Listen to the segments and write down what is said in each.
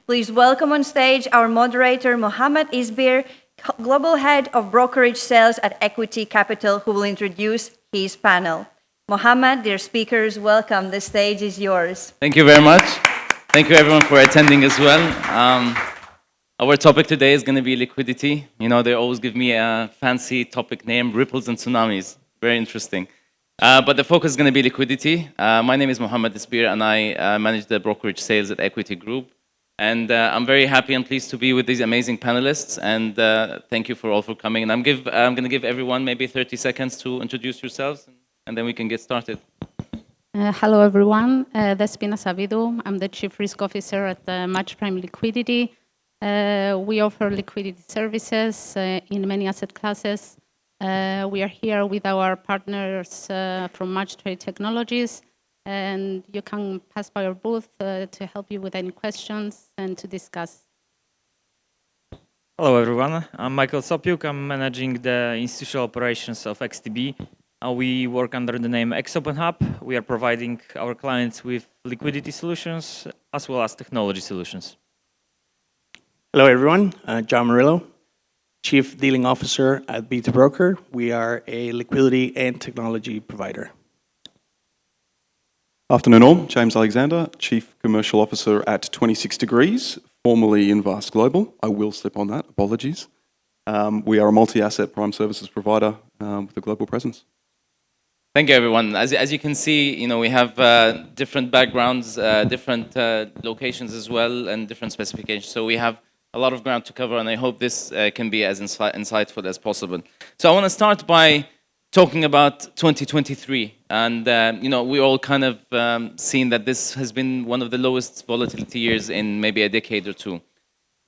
Please welcome on stage our moderator, Mohammad Isbeer, Global Head of Brokerage Sales at Equiti Capital, who will introduce his panel. Mohammad, dear speakers, welcome. The stage is yours. Thank you very much. Thank you everyone for attending as well. Our topic today is going to be liquidity. You know, they always give me a fancy topic name, ripples and tsunamis. Very interesting. But the focus is going to be liquidity. My name is Mohammad Isbeer, and I manage the brokerage sales at Equiti Group. And I'm very happy and pleased to be with these amazing panelists. And thank you for all for coming. And I'm going to give everyone maybe 30 seconds to introduce yourselves, and then we can get started. Hello, everyone. Despina Savvidou. I'm the Chief Risk Officer at Match Prime Liquidity. We offer liquidity services in many asset classes. We are here with our partners from Match Trade Technologies, and you can pass by our booth to help you with any questions and to discuss. Hello, everyone. I'm Michal Copiuk. I'm managing the institutional operations of XTB. We work under the name XOpenHub. We are providing our clients with liquidity solutions as well as technology solutions. Hello, everyone. John Murillo, Chief Dealing Officer at Beta Broker. We are a liquidity and technology provider. Afternoon all, James Alexander, Chief Commercial Officer at 26 Degrees, formerly Invast Global. I will slip on that, apologies. We are a multi-asset prime services provider with a global presence. Thank you, everyone. As you can see, you know, we have different backgrounds, different locations as well, and different specifications. So we have a lot of ground to cover, and I hope this can be as insightful as possible. So I want to start by talking about 2023, and you know, we all kind of seen that this has been one of the lowest volatility years in maybe a decade or two,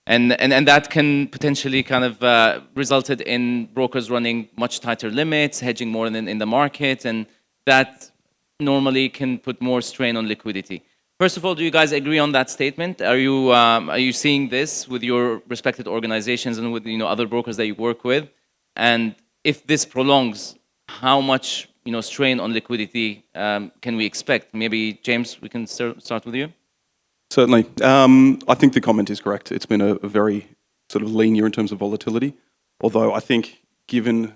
and that can potentially kind of resulted in brokers running much tighter limits, hedging more in the market, and that normally can put more strain on liquidity. First of all, do you guys agree on that statement? Are you seeing this with your respected organizations and with, you know, other brokers that you work with? And if this prolongs, how much, you know, strain on liquidity can we expect? Maybe James, we can start with you. Certainly. I think the comment is correct. It's been a very sort of lean year in terms of volatility. Although I think given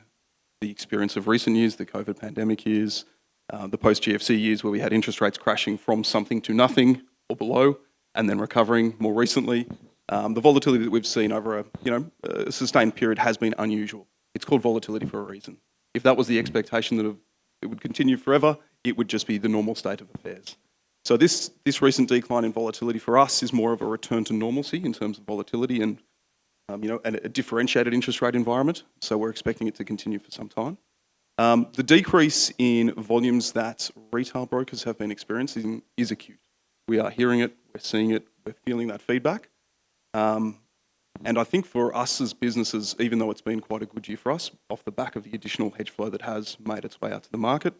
the experience of recent years, the COVID pandemic years, the post-GFC years where we had interest rates crashing from something to nothing or below and then recovering more recently, the volatility that we've seen over a sustained period has been unusual. It's called volatility for a reason. If that was the expectation that it would continue forever, it would just be the normal state of affairs. So this recent decline in volatility for us is more of a return to normalcy in terms of volatility and a differentiated interest rate environment. So we're expecting it to continue for some time. The decrease in volumes that retail brokers have been experiencing is acute. We are hearing it, we're seeing it, we're feeling that feedback. And I think for us as businesses, even though it's been quite a good year for us, off the back of the additional hedge flow that has made its way out to the market,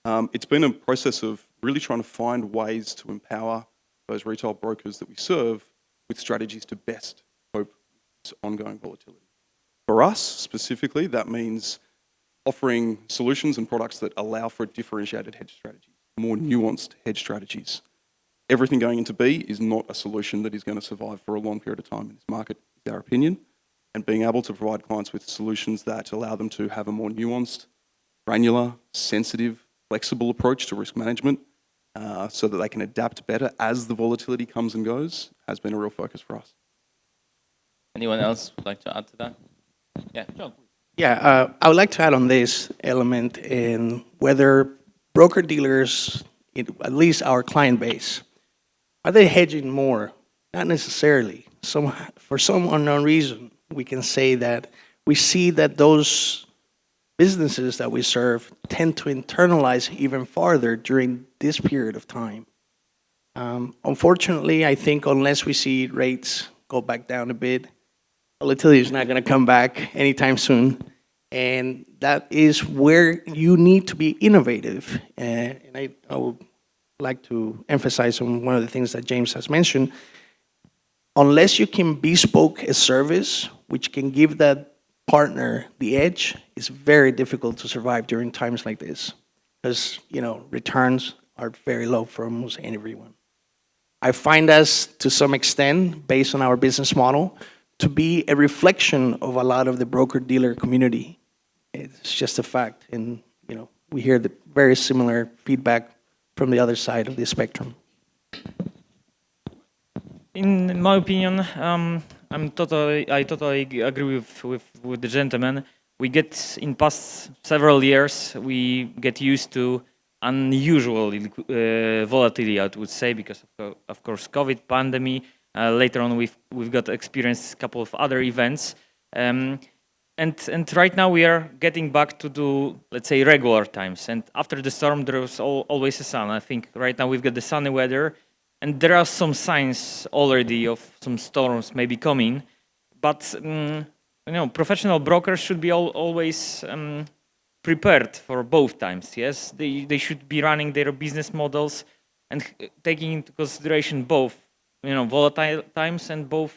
it's been a process of really trying to find ways to empower those retail brokers that we serve with strategies to best cope with ongoing volatility. For us specifically, that means offering solutions and products that allow for differentiated hedge strategies, more nuanced hedge strategies. Everything going into B is not a solution that is going to survive for a long period of time in this market, is our opinion. And being able to provide clients with solutions that allow them to have a more nuanced, granular, sensitive, flexible approach to risk management so that they can adapt better as the volatility comes and goes has been a real focus for us. Anyone else would like to add to that? Yeah, John. Yeah, I would like to add on this element in whether broker-dealers, at least our client base, are they hedging more? Not necessarily. For some unknown reason, we can say that we see that those businesses that we serve tend to internalize even farther during this period of time. Unfortunately, I think unless we see rates go back down a bit, volatility is not going to come back anytime soon. And that is where you need to be innovative. And I would like to emphasize on one of the things that James has mentioned. Unless you can bespoke a service which can give that partner the edge, it's very difficult to survive during times like this. Because, returns are very low for almost everyone. I find us, to some extent, based on our business model, to be a reflection of a lot of the broker-dealer community. It's just a fact, and we hear the very similar feedback from the other side of the spectrum. In my opinion, I totally agree with the gentleman. We get in past several years, we get used to unusual volatility, I would say, because of course COVID pandemic. Later on, we've got experienced a couple of other events, and right now we are getting back to do, let's say, regular times. And after the storm, there was always a sun. I think right now we've got the sunny weather, and there are some signs already of some storms maybe coming. But professional brokers should be always prepared for both times. Yes, they should be running their business models and taking into consideration both, volatile times and both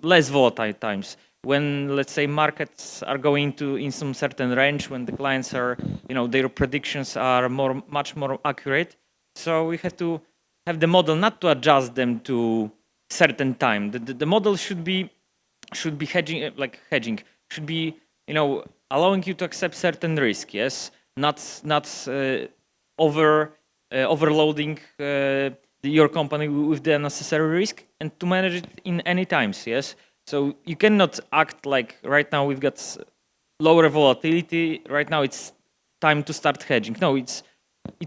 less volatile times. When, let's say, markets are going in some certain range, when the clients are, their predictions are much more accurate. So we have to have the model not to adjust them to certain time. The model should be hedging, should be, allowing you to accept certain risk. Yes, not overloading your company with the necessary risk, and to manage it in any times. Yes. So you cannot act like right now we've got lower volatility. Right now it's time to start hedging. No, it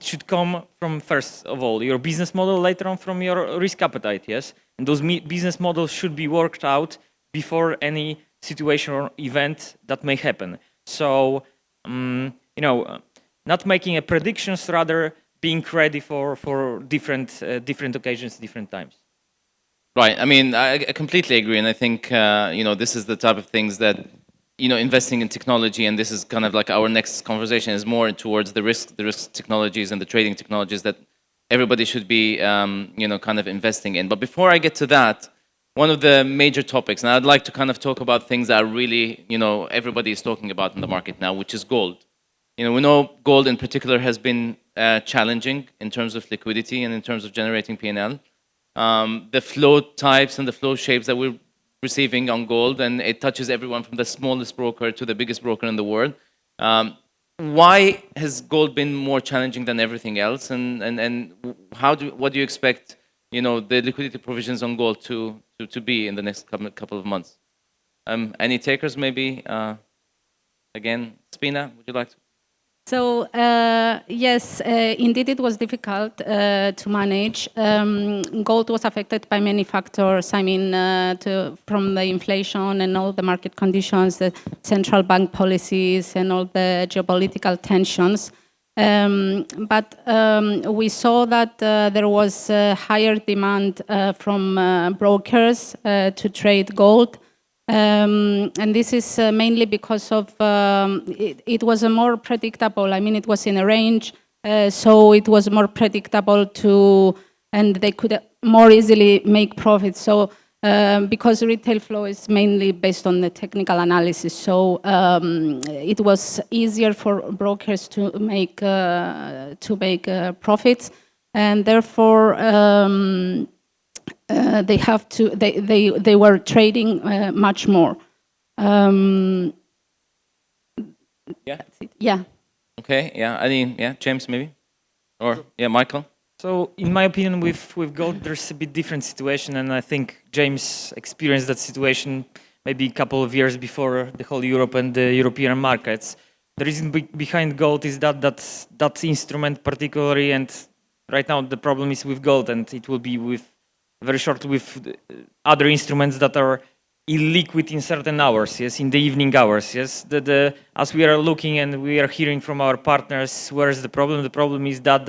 should come from, first of all, your business model, later on from your risk appetite. Yes, and those business models should be worked out before any situation or event that may happen. So not making a predictions, rather being ready for different occasions, different times. Right. I mean, I completely agree, and I think this is the type of things that investing in technology, and this is kind of like our next conversation, is more towards the risk technologies and the trading technologies that everybody should be kind of investing in. But before I get to that, one of the major topics, and I'd like to kind of talk about things that are really everybody is talking about in the market now, which is gold. We know gold in particular has been challenging in terms of liquidity and in terms of generating P&L. The flow types and the flow shapes that we're receiving on gold, and it touches everyone from the smallest broker to the biggest broker in the world. Why has gold been more challenging than everything else, and what do you expect the liquidity provisions on gold to be in the next couple of months? Any takers, maybe? Again, Despina, would you like to? So yes, indeed it was difficult to manage. Gold was affected by many factors. I mean, from the inflation and all the market conditions, the central bank policies and all the geopolitical tensions. But we saw that there was higher demand from brokers to trade gold. And this is mainly because of it was a more predictable. I mean, it was in a range, so it was more predictable and they could more easily make profits. So because retail flow is mainly based on the technical analysis, so it was easier for brokers to make profits, and therefore. They were trading much more. Yeah. Yeah. Okay. Yeah. I mean, yeah. James, maybe, or yeah, Michael. So, in my opinion, with gold, there's a bit different situation, and I think James experienced that situation maybe a couple of years before the whole Europe and the European markets. The reason behind gold is that instrument particularly, and right now the problem is with gold, and it will be very short with other instruments that are illiquid in certain hours, yes, in the evening hours, yes. As we are looking and we are hearing from our partners, where is the problem? The problem is that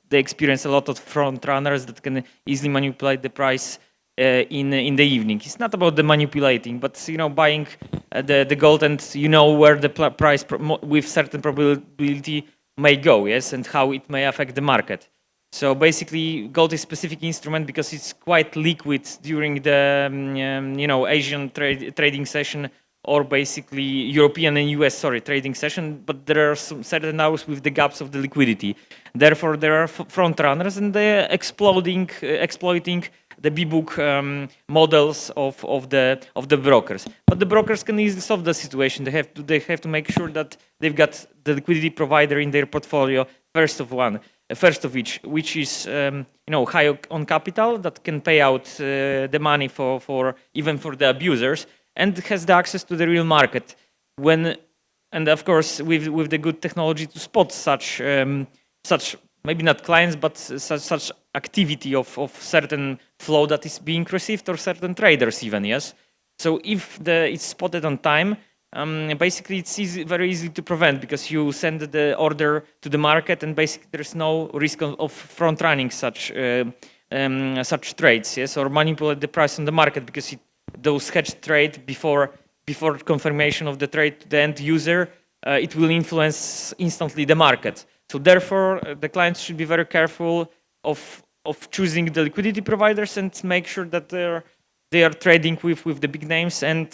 they experience a lot of front runners that can easily manipulate the price in the evening. It's not about the manipulating, but buying the gold, and where the price with certain probability may go, yes, and how it may affect the market. So basically, gold is a specific instrument because it's quite liquid during the Asian trading session or basically European and US, trading session, but there are some certain hours with the gaps of the liquidity. Therefore, there are front runners, and they're exploiting the B-book models of the brokers. But the brokers can easily solve the situation. They have to make sure that they've got the liquidity provider in their portfolio first of which is high on capital that can pay out the money for even for the abusers, and has the access to the real market and of course with the good technology to spot such maybe not clients, but such activity of certain flow that is being received, or certain traders even, yes. So if it's spotted on time, basically it's very easy to prevent, because you send the order to the market, and basically there's no risk of front running such trades, yes, or manipulate the price on the market, because those hedged trade before confirmation of the trade to the end user, it will influence instantly the market. So therefore, the clients should be very careful of choosing the liquidity providers, and make sure that they are trading with the big names, and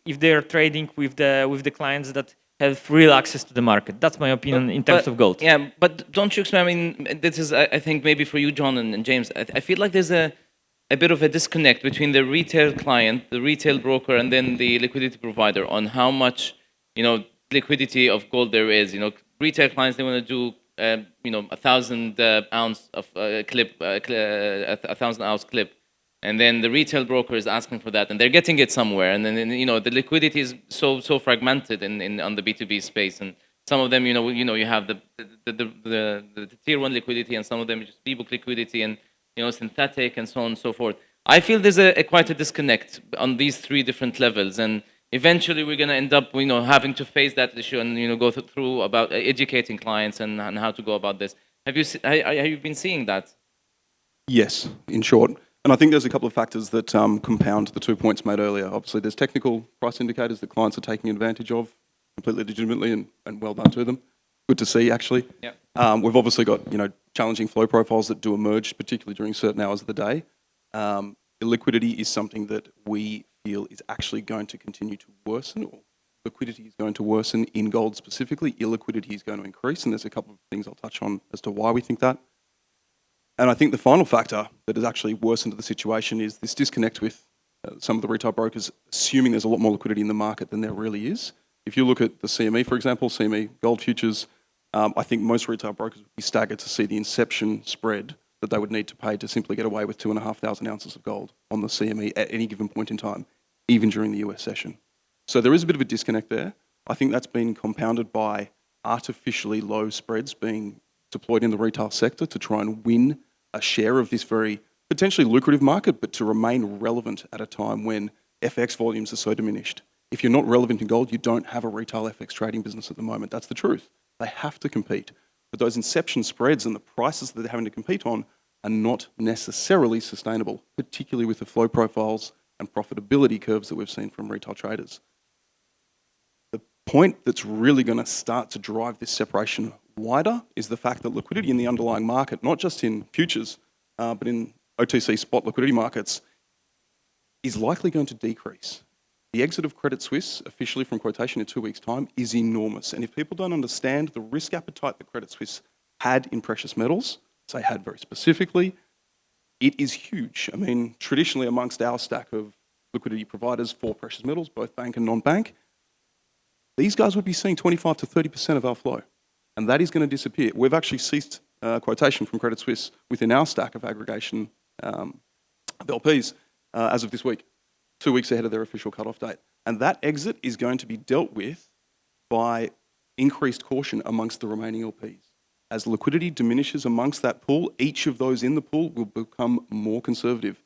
if they are trading with the clients that have real access to the market. That's my opinion in terms of gold. Yeah, but don't you expect? I mean, this is, I think, maybe for you, John and James. I feel like there's a bit of a disconnect between the retail client, the retail broker, and then the liquidity provider on how much liquidity of gold there is. Retail clients, they want to do 1,000 ounce of clip, 1,000 ounce clip, and then the retail broker is asking for that, and they're getting it somewhere, and then the liquidity is so fragmented on the B2B space, and some of them you have the tier 1 liquidity, and some of them are just B-book liquidity, and synthetic, and so on and so forth. I feel there's quite a disconnect on these 3 different levels, and eventually we're going to end up having to face that issue, and go through about educating clients and how to go about this. Have you been seeing that? Yes, in short. And I think there's a couple of factors that compound the 2 points made earlier. Obviously, there's technical price indicators that clients are taking advantage of completely legitimately, and well done to them. Good to see, actually. Yeah. We've obviously got challenging flow profiles that do emerge, particularly during certain hours of the day. Illiquidity is something that we feel is actually going to continue to worsen, or liquidity is going to worsen in gold specifically. Illiquidity is going to increase, and there's a couple of things I'll touch on as to why we think that. And I think the final factor that has actually worsened the situation is this disconnect with some of the retail brokers assuming there's a lot more liquidity in the market than there really is. If you look at the CME, for example, CME gold futures, I think most retail brokers would be staggered to see the inception spread that they would need to pay to simply get away with 2,500 ounces of gold on the CME at any given point in time, even during the US session. So there is a bit of a disconnect there. I think that's been compounded by artificially low spreads being deployed in the retail sector to try and win a share of this very potentially lucrative market, but to remain relevant at a time when FX volumes are so diminished. If you're not relevant in gold, you don't have a retail FX trading business at the moment. That's the truth. They have to compete. But those inception spreads and the prices that they're having to compete on are not necessarily sustainable, particularly with the flow profiles and profitability curves that we've seen from retail traders. The point that's really going to start to drive this separation wider is the fact that liquidity in the underlying market, not just in futures, but in OTC spot liquidity markets, is likely going to decrease. The exit of Credit Suisse, officially from quotation in 2 weeks' time, is enormous. And if people don't understand the risk appetite that Credit Suisse had in precious metals, say had very specifically, it is huge. I mean, traditionally amongst our stack of liquidity providers for precious metals, both bank and non-bank, these guys would be seeing 25 to 30% of our flow. And that is going to disappear. We've actually ceased quotation from Credit Suisse within our stack of aggregation of LPs as of this week, 2 weeks ahead of their official cutoff date. And that exit is going to be dealt with by increased caution amongst the remaining LPs. As liquidity diminishes amongst that pool, each of those in the pool will become more conservative.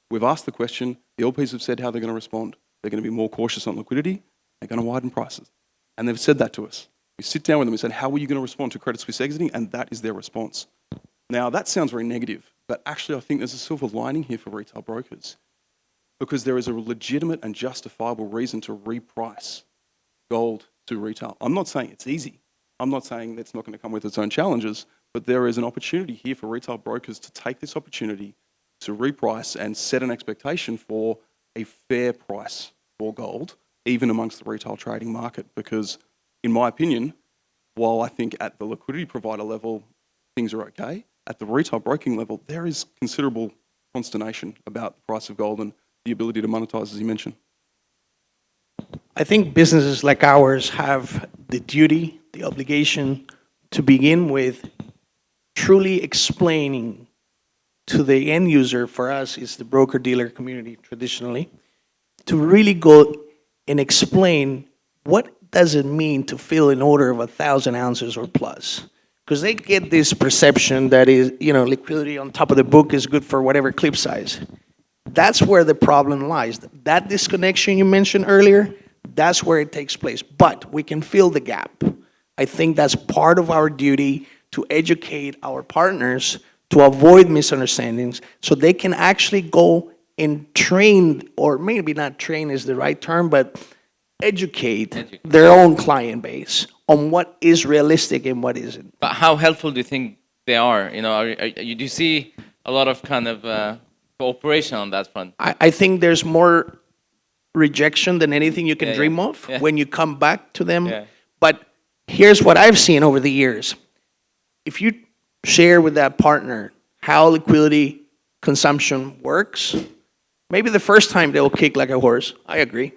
We've asked the question, the LPs have said how they're going to respond. They're going to be more cautious on liquidity, they're going to widen prices. And they've said that to us. We sit down with them and said, how are you going to respond to Credit Suisse exiting? And that is their response. Now, that sounds very negative, but actually I think there's a silver lining here for retail brokers, because there is a legitimate and justifiable reason to reprice gold to retail. I'm not saying it's easy. I'm not saying that's not going to come with its own challenges, but there is an opportunity here for retail brokers to take this opportunity to reprice and set an expectation for a fair price for gold even amongst the retail trading market, because in my opinion, while I think at the liquidity provider level, things are okay, at the retail broking level, there is considerable consternation about the price of gold and the ability to monetize, as you mentioned. I think businesses like ours have the duty, the obligation to begin with truly explaining to the end user, for us is the broker-dealer community traditionally, to really go and explain what does it mean to fill an order of 1,000 ounces or plus. Because they get this perception that is, liquidity on top of the book is good for whatever clip size. That's where the problem lies. That disconnection you mentioned earlier, that's where it takes place. But we can fill the gap. I think that's part of our duty to educate our partners to avoid misunderstandings so they can actually go and train, or maybe not train is the right term, but educate their own client base on what is realistic and what isn't. But how helpful do you think they are? Do you see a lot of kind of cooperation on that front? I think there's more rejection than anything you can Yeah, dream yeah. of Yeah. when you come back to them. Yeah. But here's what I've seen over the years. If you share with that partner how liquidity consumption works, maybe the first time they'll kick like a horse. I agree.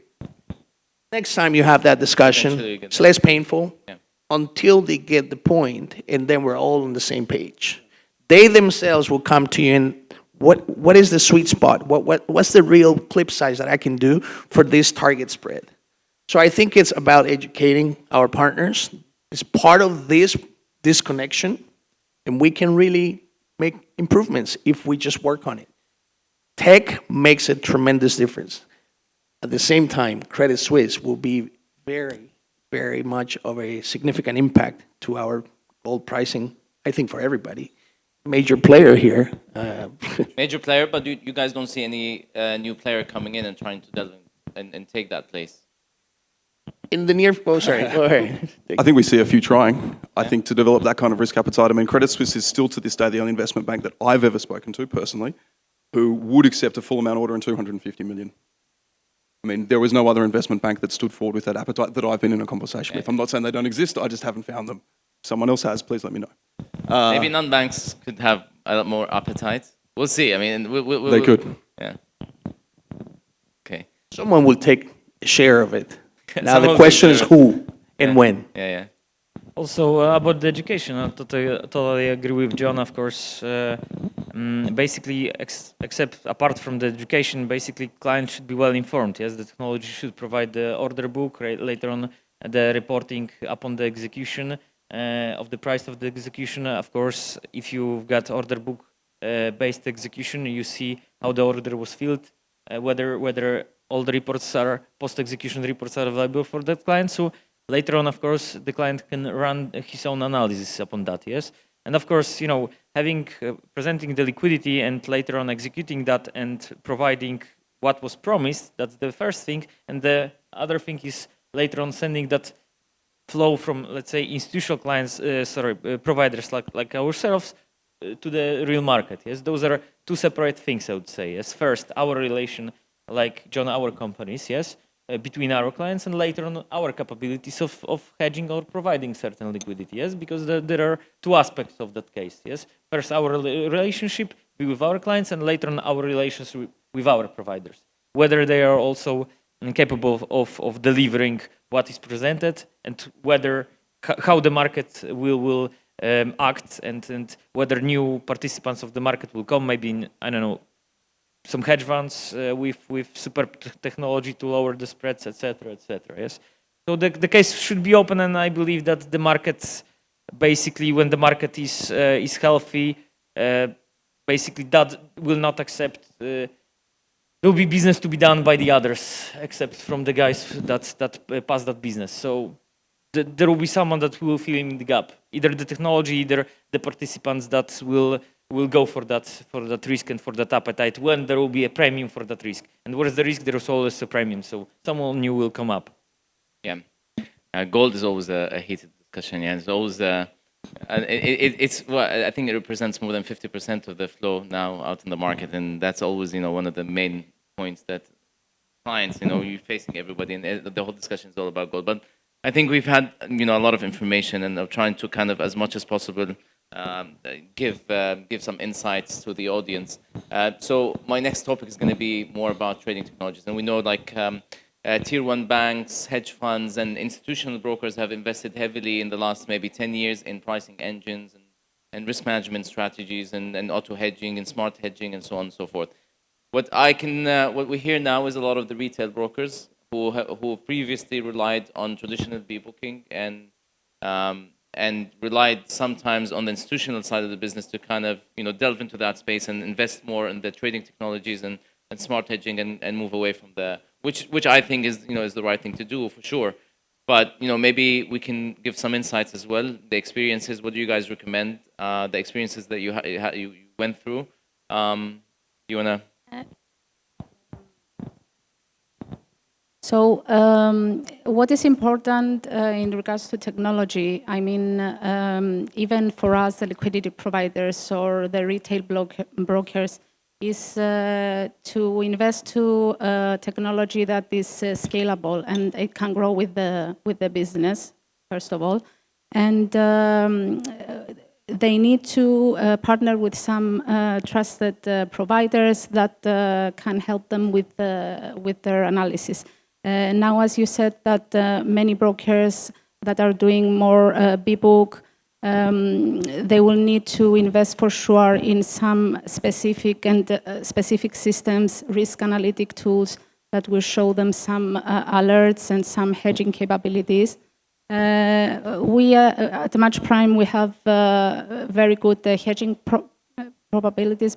Next time you have that discussion, Eventually you get it's there. less painful Yeah. until they get the point, and then we're all on the same page. They themselves will come to you and what is the sweet spot? What's the real clip size that I can do for this target spread? So I think it's about educating our partners. It's part of this connection, and we can really make improvements if we just work on it. Tech makes a tremendous difference. At the same time, Credit Suisse will be very, very much of a significant impact to our gold pricing, I think, for everybody. Major player here. Major player, but you guys don't see any new player coming in and trying to delve and take that place? In the near, go ahead. I think we see a few trying. I think to develop that kind of risk appetite. I mean, Credit Suisse is still to this day the only investment bank that I've ever spoken to personally who would accept a full amount order in 250 million. I mean, there was no other investment bank that stood forward with that appetite that I've been in a conversation with. I'm not saying they don't exist, I just haven't found them. If someone else has, please let me know. Maybe non-banks could have a lot more appetite. We'll see. I mean, They could. Yeah. Okay. Someone will take a share of it. Now Someone the will question take is share. who and Yeah. when. Yeah, yeah. Also, about the education, I totally agree with John, of course. Basically, except apart from the education, basically clients should be well informed. Yes, the technology should provide the order book, right, later on the reporting upon the execution of the price of the execution. Of course, if you've got order book based execution, you see how the order was filled, whether all the reports are post-execution reports are available for that client. So later on, of course, the client can run his own analysis upon that, yes? And of course, having, presenting the liquidity and later on executing that and providing what was promised, that's the first thing. And the other thing is later on sending that flow from, let's say, institutional clients, providers like ourselves to the real market, yes? Those are two separate things, I would say, yes? First, our relation, like John, our companies, yes? Between our clients, and later on our capabilities of hedging or providing certain liquidity, yes, because there are two aspects of that case, yes. First, our relationship with our clients, and later on our relations with our providers, whether they are also capable of delivering what is presented, and whether how the market will act, and whether new participants of the market will come, maybe in, I don't know, some hedge funds with super technology to lower the spreads, etc., etc. Yes, so the case should be open, and I believe that the market, basically, when the market is healthy, basically that will not accept. There will be business to be done by the others, except from the guys that pass that business. So there will be someone that will fill in the gap, either the technology, either the participants that will go for that risk and for that appetite when there will be a premium for that risk. And what is the risk? There is always a premium. So someone new will come up. Yeah. Gold is always a heated discussion. Yeah, it's always it's well, I think it represents more than 50% of the flow now out in the market, and that's always one of the main points that clients, you're facing everybody, and the whole discussion is all about gold. But I think we've had, a lot of information, and I'm trying to kind of, as much as possible, give some insights to the audience. So my next topic is going to be more about trading technologies, and we know tier one banks, hedge funds, and institutional brokers have invested heavily in the last maybe 10 years in pricing engines and risk management strategies and auto hedging and smart hedging and so on and so forth. What we hear now is a lot of the retail brokers who previously relied on traditional booking and relied sometimes on the institutional side of the business to kind of delve into that space and invest more in the trading technologies and smart hedging and move away from which I think is the right thing to do for sure. But maybe we can give some insights as well. The experiences. What do you guys recommend? The experiences that you went through. You wanna? So what is important in regards to technology, I mean, even for us, the liquidity providers or the retail brokers, is to invest to technology that is scalable and it can grow with the business, first of all. And they need to partner with some trusted providers that can help them with their analysis. Now, as you said, that many brokers that are doing more B-book, they will need to invest for sure in some specific systems, risk analytic tools that will show them some alerts and some hedging capabilities. We at Match Prime, we have very good hedging capabilities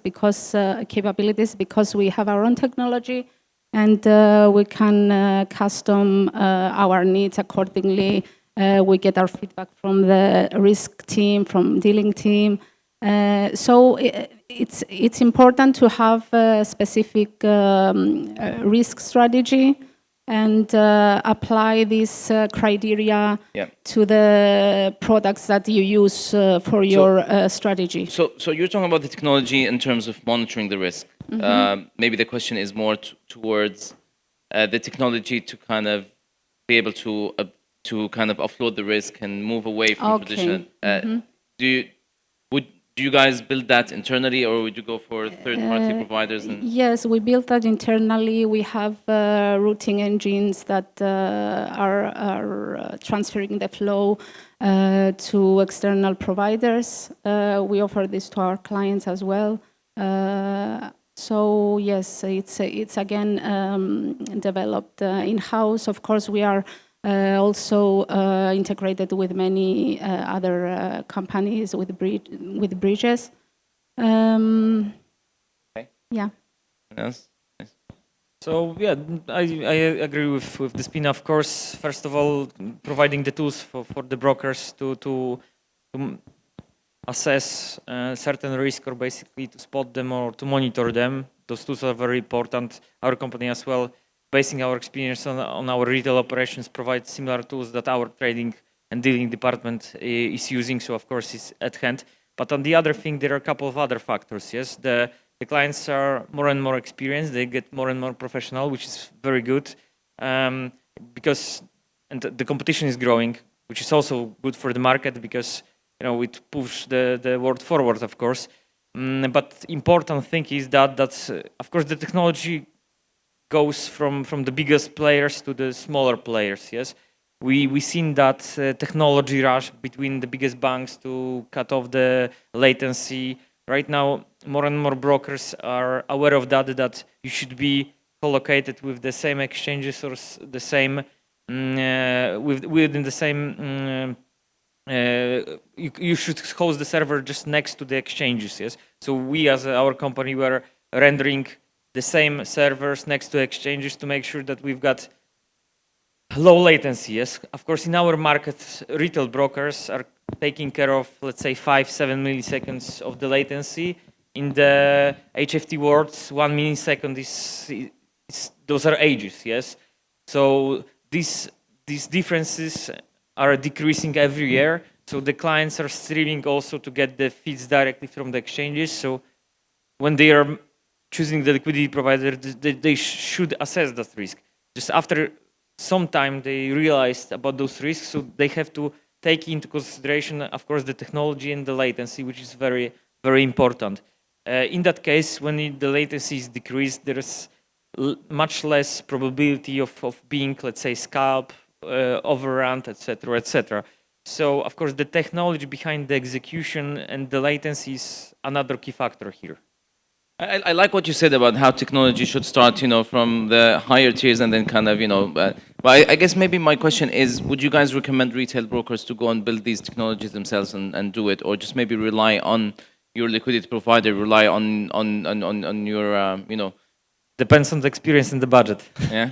because we have our own technology, and we can custom our needs accordingly. We get our feedback from the risk team, from dealing team. So it's important to have a specific risk strategy and apply this criteria to the products that you use for your strategy. So you're talking about the technology in terms of monitoring the risk. Mm-hmm. Maybe the question is more towards the technology to kind of be able to kind of offload the risk and move away from traditional. Mm-hmm. Do you guys build that internally, or would you go for third-party providers? Yes, we built that internally. We have routing engines that are transferring the flow to external providers. We offer this to our clients as well. So yes, it's again developed in-house. Of course, we are also integrated with many other companies with bridges. Okay. Yeah. Yes. So yeah, I agree with Despina. Of course, first of all, providing the tools for the brokers to assess certain risk, or basically to spot them or to monitor them. Those tools are very important. Our company as well, basing our experience on our retail operations, provides similar tools that our trading and dealing department is using. So of course it's at hand. But on the other thing, there are a couple of other factors. Yes, the clients are more and more experienced. They get more and more professional, which is very good, because the competition is growing, which is also good for the market because it pushes the world forward, of course. But important thing is that of course the technology goes from the biggest players to the smaller players. Yes, we seen that technology rush between the biggest banks to cut off the latency. Right now, more and more brokers are aware of that you should be co-located with the same exchanges or the same within the same. You should host the server just next to the exchanges. Yes, so we as our company were rendering the same servers next to exchanges to make sure that we've got low latency. Yes, of course, in our market, retail brokers are taking care of, let's say, 5-7 milliseconds of the latency. In the HFT world, 1 millisecond is those are ages. Yes, so these differences are decreasing every year. So the clients are streaming also to get the feeds directly from the exchanges. So when they are choosing the liquidity provider, they should assess that risk. Just after some time, they realized about those risks, so they have to take into consideration, of course, the technology and the latency, which is very, very important. In that case, when the latency is decreased, there is much less probability of being, let's say, scalped, overrun, etc., etc. So, of course, the technology behind the execution and the latency is another key factor here. I like what you said about how technology should start, from the higher tiers and then kind of, but I guess maybe my question is, would you guys recommend retail brokers to go and build these technologies themselves and do it, or just maybe rely on your liquidity provider, rely on your, Depends on the experience and the budget. Yeah.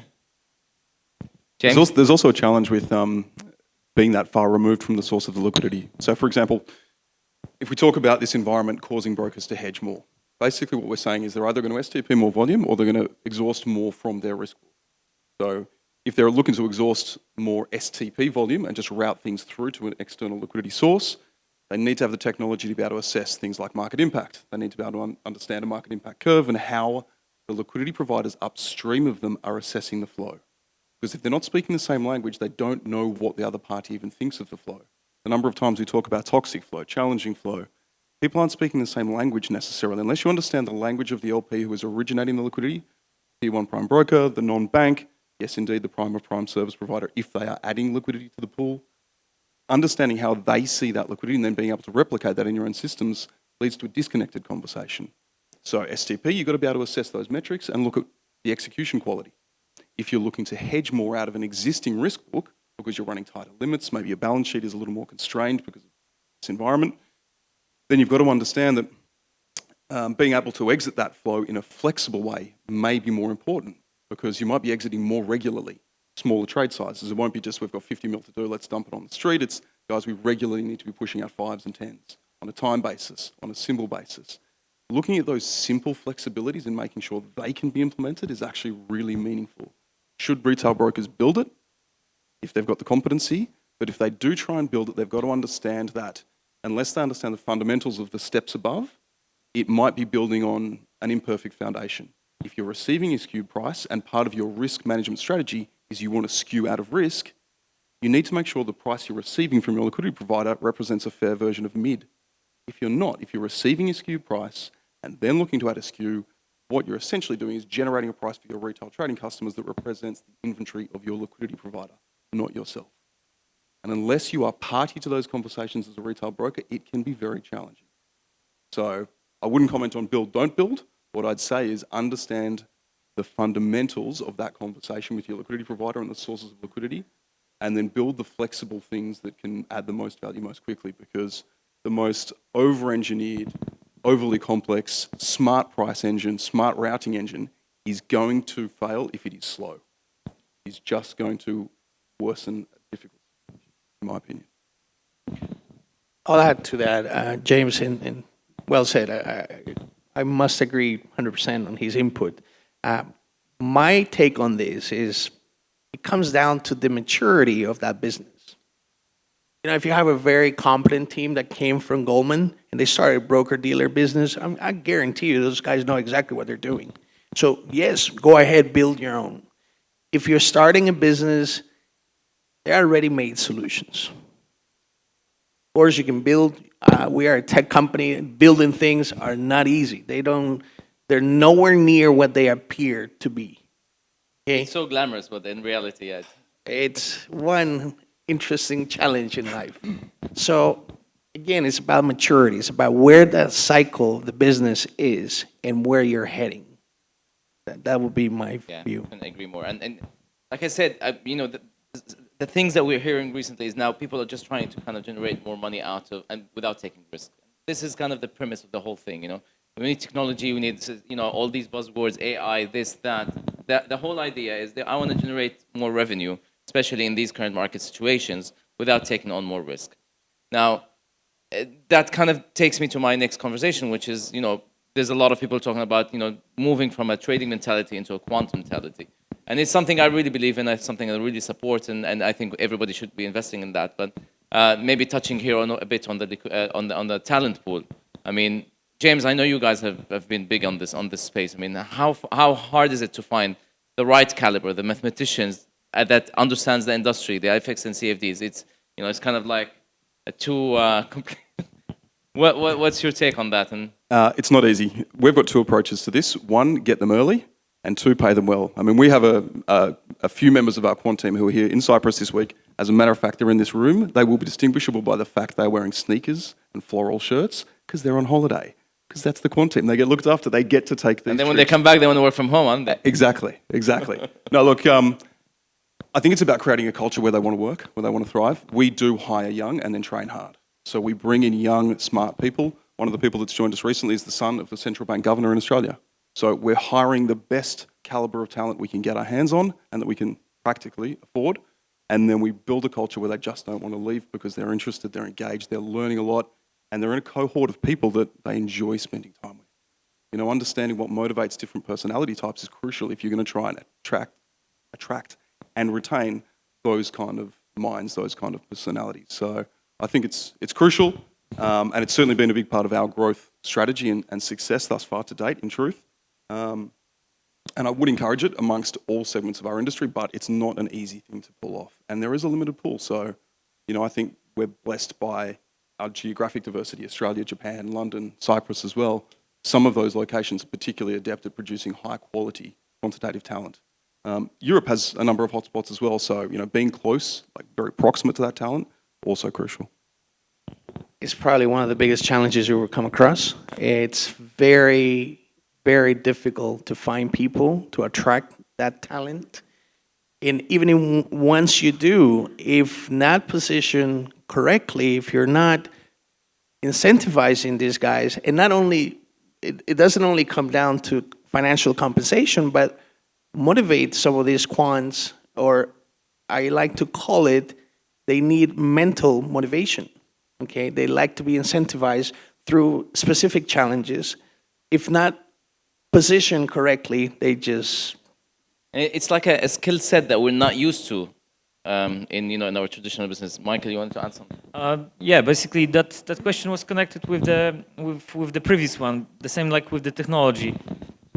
James? There's also a challenge with being that far removed from the source of the liquidity. So, for example, if we talk about this environment causing brokers to hedge more, basically what we're saying is they're either going to STP more volume or they're going to exhaust more from their risk pool. So if they're looking to exhaust more STP volume and just route things through to an external liquidity source, they need to have the technology to be able to assess things like market impact. They need to be able to understand a market impact curve and how the liquidity providers upstream of them are assessing the flow. Because if they're not speaking the same language, they don't know what the other party even thinks of the flow. The number of times we talk about toxic flow, challenging flow, people aren't speaking the same language necessarily. Unless you understand the language of the LP who is originating the liquidity, Tier 1 prime broker, the non-bank, yes, indeed, the prime or prime service provider, if they are adding liquidity to the pool, understanding how they see that liquidity and then being able to replicate that in your own systems leads to a disconnected conversation. So STP, you've got to be able to assess those metrics and look at the execution quality. If you're looking to hedge more out of an existing risk book because you're running tighter limits, maybe your balance sheet is a little more constrained because of this environment, then you've got to understand that being able to exit that flow in a flexible way may be more important because you might be exiting more regularly, smaller trade sizes. It won't be just we've got 50 mil to do, let's dump it on the street. It's, guys, we regularly need to be pushing out 5s and 10s on a time basis, on a symbol basis. Looking at those simple flexibilities and making sure they can be implemented is actually really meaningful. Should retail brokers build it? If they've got the competency, but if they do try and build it, they've got to understand that unless they understand the fundamentals of the steps above, it might be building on an imperfect foundation. If you're receiving a skewed price and part of your risk management strategy is you want to skew out of risk, you need to make sure the price you're receiving from your liquidity provider represents a fair version of mid. If you're not, if you're receiving a skewed price and then looking to add a skew, what you're essentially doing is generating a price for your retail trading customers that represents the inventory of your liquidity provider, not yourself. And unless you are party to those conversations as a retail broker, it can be very challenging. So I wouldn't comment on build, don't build. What I'd say is understand the fundamentals of that conversation with your liquidity provider and the sources of liquidity, and then build the flexible things that can add the most value most quickly, because the most over-engineered, overly complex, smart price engine, smart routing engine is going to fail if it is slow. It's just going to worsen difficulty, in my opinion. I'll add to that, James, and well said. I must agree 100% on his input. My take on this is it comes down to the maturity of that business. You know, if you have a very competent team that came from Goldman and they started a broker-dealer business, I guarantee you those guys know exactly what they're doing. So yes, go ahead, build your own. If you're starting a business, there are ready-made solutions. Of course, you can build. We are a tech company. Building things are not easy. They're nowhere near what they appear to be. Okay? It's so glamorous, but in reality, yeah. It's one interesting challenge in life. So again, it's about maturity. It's about where that cycle of the business is and where you're heading. That would be my view. I couldn't agree more. And like I said, the things that we're hearing recently is now people are just trying to kind of generate more money out of and without taking risk. This is kind of the premise of the whole thing. We need technology. We need all these buzzwords, AI, this, that. The whole idea is that I want to generate more revenue, especially in these current market situations, without taking on more risk. Now, that kind of takes me to my next conversation, which is, there's a lot of people talking about, moving from a trading mentality into a quantum mentality. And it's something I really believe in, it's something I really support, and I think everybody should be investing in that. But maybe touching here a bit on the talent pool. I mean, James, I know you guys have been big on this space. I mean, how hard is it to find the right caliber, the mathematicians that understands the industry, the FX and CFDs? It's kind of like a two. What's your take on that? And It's not easy. We've got two approaches to this. One, get them early, and two, pay them well. I mean, we have a few members of our quant team who are here in Cyprus this week. As a matter of fact, they're in this room. They will be distinguishable by the fact they're wearing sneakers and floral shirts because they're on holiday. Because that's the quant team. They get looked after. They get to take these and then when they come back, they want to work from home, aren't they? Exactly. No, look, I think it's about creating a culture where they want to work, where they want to thrive. We do hire young and then train hard. So we bring in young, smart people. One of the people that's joined us recently is the son of the central bank governor in Australia. So we're hiring the best caliber of talent we can get our hands on and that we can practically afford. And then we build a culture where they just don't want to leave because they're interested, they're engaged, they're learning a lot, and they're in a cohort of people that they enjoy spending time with. You know, understanding what motivates different personality types is crucial if you're going to try and attract and retain those kind of minds, those kind of personalities. So I think it's crucial, and it's certainly been a big part of our growth strategy and success thus far to date, in truth. And I would encourage it amongst all segments of our industry, but it's not an easy thing to pull off. And there is a limited pool. So, you know, I think we're blessed by our geographic diversity, Australia, Japan, London, Cyprus as well. Some of those locations are particularly adept at producing high quality quantitative talent. Europe has a number of hotspots as well. So, you know, being close, like very proximate to that talent, also crucial. It's probably one of the biggest challenges you will come across. It's very, very difficult to find people to attract that talent. And even once you do, if not positioned correctly, if you're not incentivizing these guys, and not only, it doesn't only come down to financial compensation, but motivate some of these quants, or I like to call it, they need mental motivation. Okay, they like to be incentivized through specific challenges. If not positioned correctly, they just... It's like a skill set that we're not used to in our traditional business. Michael, you wanted to add something? Yeah, basically that question was connected with the previous one. The same like with the technology.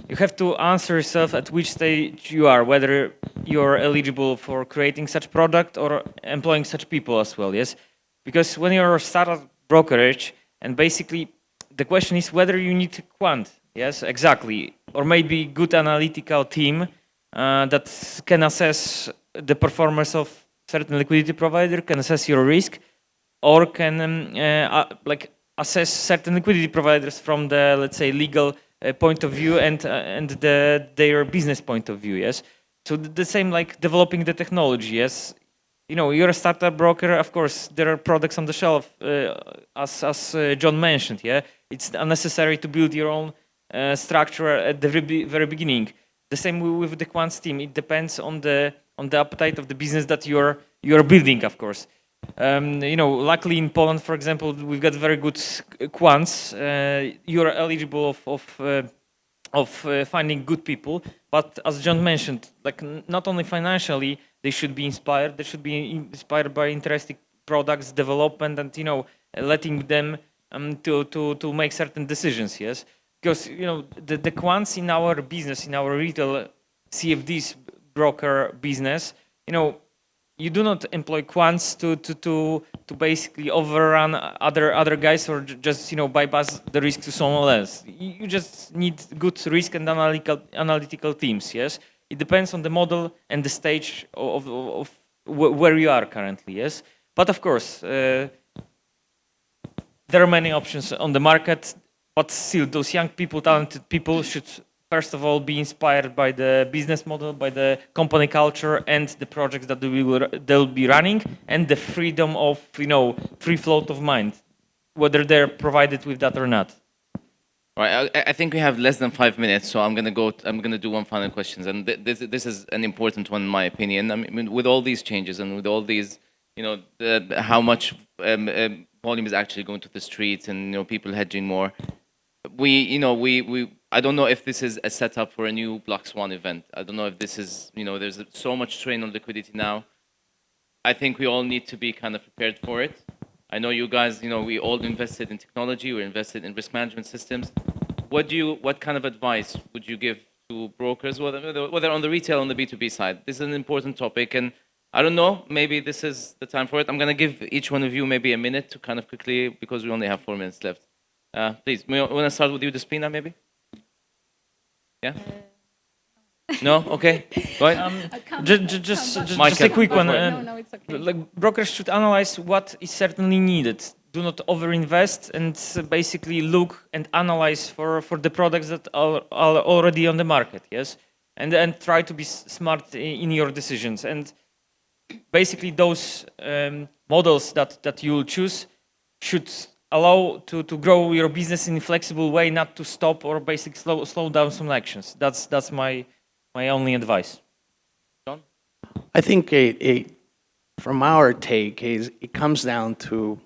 You have to answer yourself at which stage you are, whether you're eligible for creating such product or employing such people as well. Yes, because when you're a startup brokerage, and basically the question is whether you need a quant. Yes, exactly, or maybe good analytical team that can assess the performance of certain liquidity provider, can assess your risk, or can like assess certain liquidity providers from the, let's say, legal point of view and their business point of view. Yes, so the same like developing the technology. Yes, you know, you're a startup broker. Of course, there are products on the shelf, as John mentioned. Yeah, it's unnecessary to build your own structure at the very beginning. The same with the quants team. It depends on the appetite of the business that you're building, of course. You know, luckily in Poland, for example, we've got very good quants. You're eligible of finding good people, but as John mentioned, like not only financially, they should be inspired. They should be inspired by interesting products development and, you know, letting them to make certain decisions. Yes. Because, you know, the quants in our business, in our retail CFDs broker business, you know, you do not employ quants to basically overrun other guys or just, you know, bypass the risk to someone else. You just need good risk and analytical teams. Yes, it depends on the model and the stage of where you are currently. Yes, but of course there are many options on the market. But still, those young people, talented people should first of all be inspired by the business model, by the company culture and the projects that they'll be running, and the freedom of, you know, free float of mind, whether they're provided with that or not. Right. I think we have less than 5 minutes, so I'm gonna do one final question, and this is an important one in my opinion. I mean, with all these changes and with all these, you know, how much volume is actually going to the streets, and, you know, people hedging more. I don't know if this is a setup for a new Black Swan event. I don't know if this is, you know, there's so much strain on liquidity now. I think we all need to be kind of prepared for it. I know you guys, we all invested in technology, we're invested in risk management systems. What kind of advice would you give to brokers, whether on the retail or on the B2B side? This is an important topic, and I don't know, maybe this is the time for it. I'm going to give each one of you maybe a minute to kind of quickly, because we only have 4 minutes left. Please, we want to start with you, Despina, maybe? Yeah? No? Okay. Go ahead. Just a quick one. No, it's okay. Like, brokers should analyze what is certainly needed. Do not overinvest, and basically look and analyze for the products that are already on the market, yes? And try to be smart in your decisions. And basically those models that you will choose should allow to grow your business in a flexible way, not to stop or basically slow down some actions. That's my only advice. John? I think from our take, it comes down to,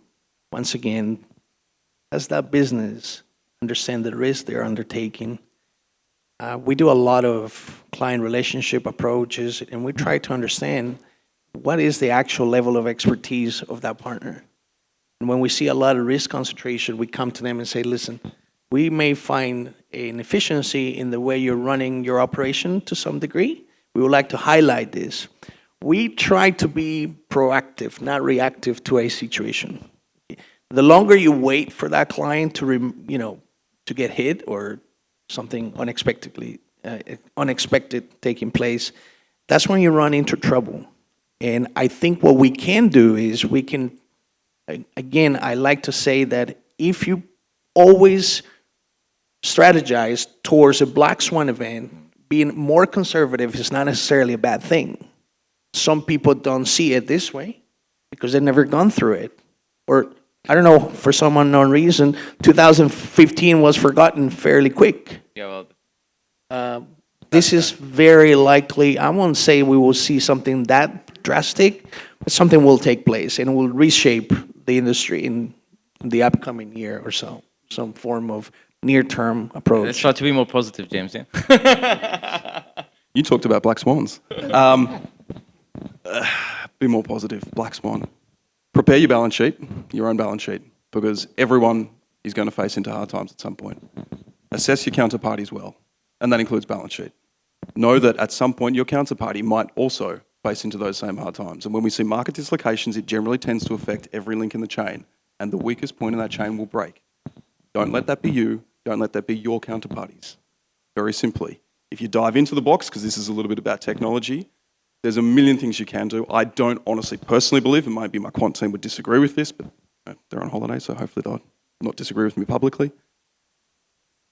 once again, does that business understand the risk they're undertaking? We do a lot of client relationship approaches, and we try to understand what is the actual level of expertise of that partner. And when we see a lot of risk concentration, we come to them and say, listen, we may find an efficiency in the way you're running your operation to some degree. We would like to highlight this. We try to be proactive, not reactive to a situation. The longer you wait for that client to get hit or something unexpected taking place, that's when you run into trouble. And I think what we can do is we can, again, I like to say that if you always strategize towards a black swan event, being more conservative is not necessarily a bad thing. Some people don't see it this way because they've never gone through it. Or, I don't know, for some unknown reason, 2015 was forgotten fairly quick. Yeah, well, This is very likely, I won't say we will see something that drastic, but something will take place and will reshape the industry in the upcoming year or so. Some form of near-term approach. let's try to be more positive, James, yeah? You talked about black swans. Be more positive, black swan. Prepare your balance sheet, your own balance sheet, because everyone is going to face into hard times at some point. Assess your counterparties well, and that includes balance sheet. Know that at some point your counterparty might also face into those same hard times. And when we see market dislocations, it generally tends to affect every link in the chain, and the weakest point in that chain will break. Don't let that be you. Don't let that be your counterparties. Very simply. If you dive into the box, because this is a little bit about technology, there's a million things you can do. I don't honestly personally believe, and maybe my quant team would disagree with this, but they're on holiday, so hopefully they'll not disagree with me publicly.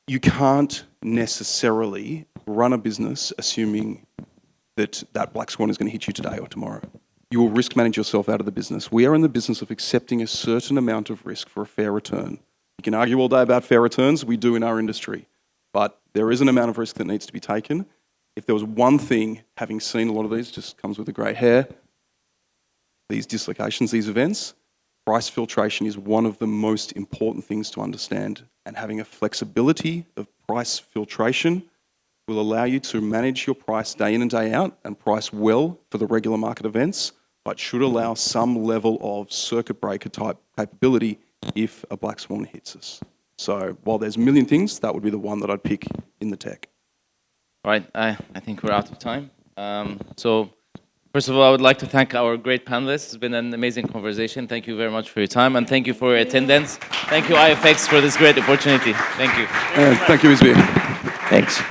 You can't necessarily run a business assuming that black swan is going to hit you today or tomorrow. You will risk manage yourself out of the business. We are in the business of accepting a certain amount of risk for a fair return. You can argue all day about fair returns, we do in our industry, but there is an amount of risk that needs to be taken. If there was one thing, having seen a lot of these, just comes with the grey hair, these dislocations, these events, price filtration is one of the most important things to understand, and having a flexibility of price filtration will allow you to manage your price day in and day out and price well for the regular market events, but should allow some level of circuit breaker type capability if a black swan hits us. So while there's a million things, that would be the one that I'd pick in the tech. All right, I think we're out of time. So first of all, I would like to thank our great panelists. It's been an amazing conversation. Thank you very much for your time, and thank you for your attendance. Thank you, IFX, for this great opportunity. Thank you. Thank you, Isbeer. Thanks.